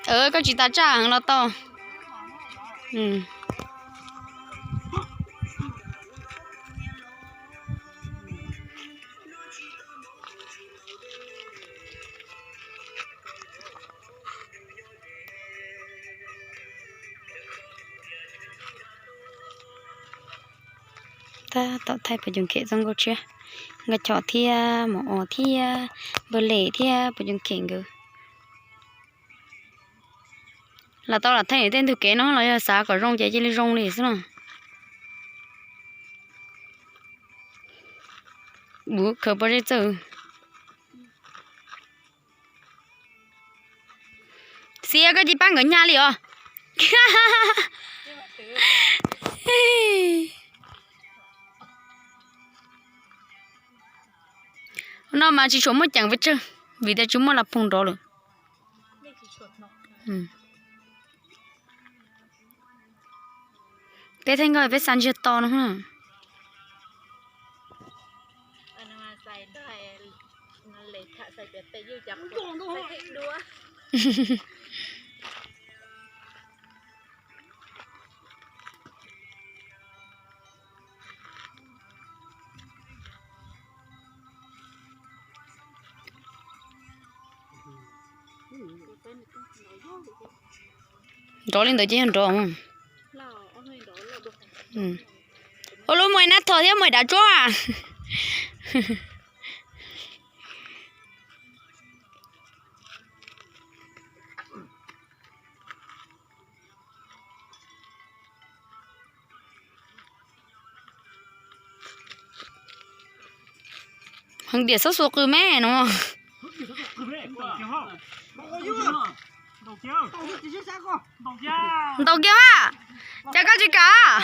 có chỉ ta trả hàng là to. Ừ. Ta tạo thay phải dùng kệ trong câu chưa ngã chọ thia mỏ thia bờ lệ thia phải dùng kệ ngừ là tao là thay tên thực kế nó là xã có rong chạy chỉ rong này xí bố khờ bờ đấy chứ xia cái gì bán ở nhà liền nó mà chỉ chúng mới chẳng biết chứ vì thế chúng mới là phun đó rồi. Bé thấy người bé san chết to nữa hả? Đó lên tới chứ hẳn đó không? Ôi lúc mày nát thở thế mày đã cho à? Hằng địa sốt sốt cứ mẹ nó. Đầu kia à? Chả có gì cả.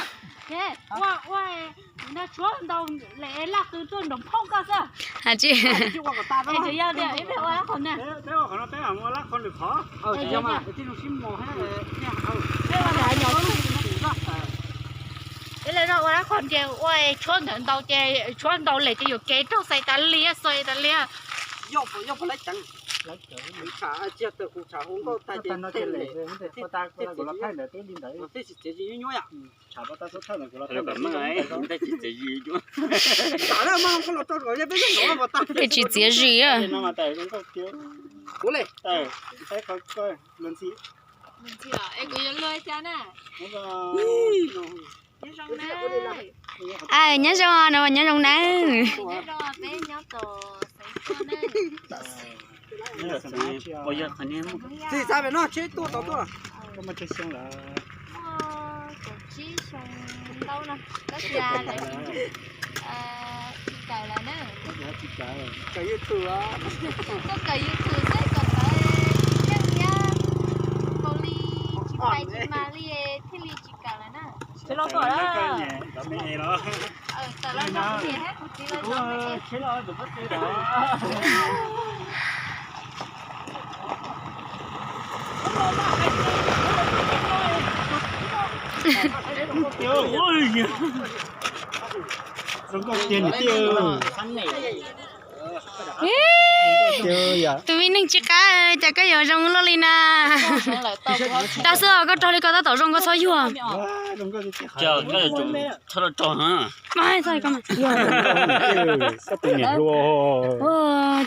nó chúa đầu lẽ là từ tuần đồng phong cơ sao? Hả chị? Em chỉ yêu đi, em phải qua con nè. Thế mà còn nó té ở mua lắc con được khó. Giờ mà cái nó xin mồ hay là thế mà lại nhỏ thế là nó qua con chơi, ôi chúa đầu chơi, chúa đầu lẽ chỉ có cái trâu xay ta lia, xoay ta lia. Yêu phải lấy chẳng. Lấy trả chia từ cụ trả không có tài nó tiền lệ thì có ta có là thay để tới đi đấy. Thế chỉ gì nhối à? Trả bao ta số thay là của nó thay đấy. Thế chỉ gì chứ? Trả ra mà không có cho rồi bây giờ nó mà ta. Cái chỉ dễ gì à? Nó mà tài cũng có kiểu. Cố lên. Thấy coi lần xí. Mình chỉ là em cứ nhớ lời cha nè. Nhớ rong nè. À nhớ rồi, nó nhớ rong nè. Nhớ rồi, bé nhớ tổ sấy con nè. Bây giờ khả năng thì sao vậy nó chết to à? Có mà chơi xong là Tổ chí xong đâu nè, có già lại cày là nè. Cái gì từ á? Có cày từ đấy còn tới chắc nhá. Cô ly chị bay chị mà ly thế ly chị cày là nè. thế nó rồi đó. Đó mấy ngày đó. Tao lên nó gì hết một tí lên nó. Thế nó được mất cái đó. Ôi giống con tiền tiêu Tụi mình nên chỉ cá chả cái giờ rong lo lên à. Ta sợ có trò đi có ta tổ rong có soi chưa? chờ cái là chúng thật là tròn hả? Mai sao cơ mà? sắp từ nhảy luôn.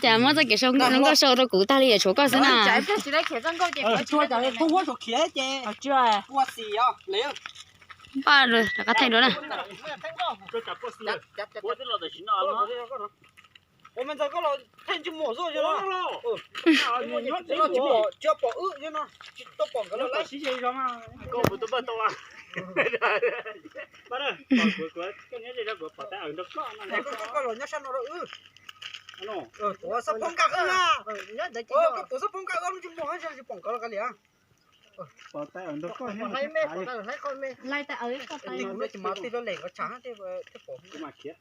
Chả mất ra cái sâu nó có sâu đâu cụ ta đi ở chỗ có thế nào? Chạy phải chỉ lấy khía răng câu chị có Chua chả lên không có số khía chứ. chưa à? Qua xì á, lấy. Ba rồi, đã có thay đó nè. Ủa mình giờ có là thành chim mổ rồi chứ nó. Nó chỉ bỏ chưa bỏ chứ nó. Tôi bỏ cái nó lấy. Xí gì đó mà. Cô bự tôi bự to à. Bắt ơi. Cái nhớ gì đó của bỏ tay ở đó có. Có rồi nhá sao nó ư. Alo. Tôi sắp phong cả ra. Nhá đấy chứ. Tôi sắp phong cả ra chim mổ hay sao chỉ bỏ cái liền. Bỏ tay ở đó có. Hay mê, bỏ tay hay con mê. Lai ta ấy có tay. Thì cũng chỉ mà tí nó lẻ có trắng thế bỏ. Cái mà kia.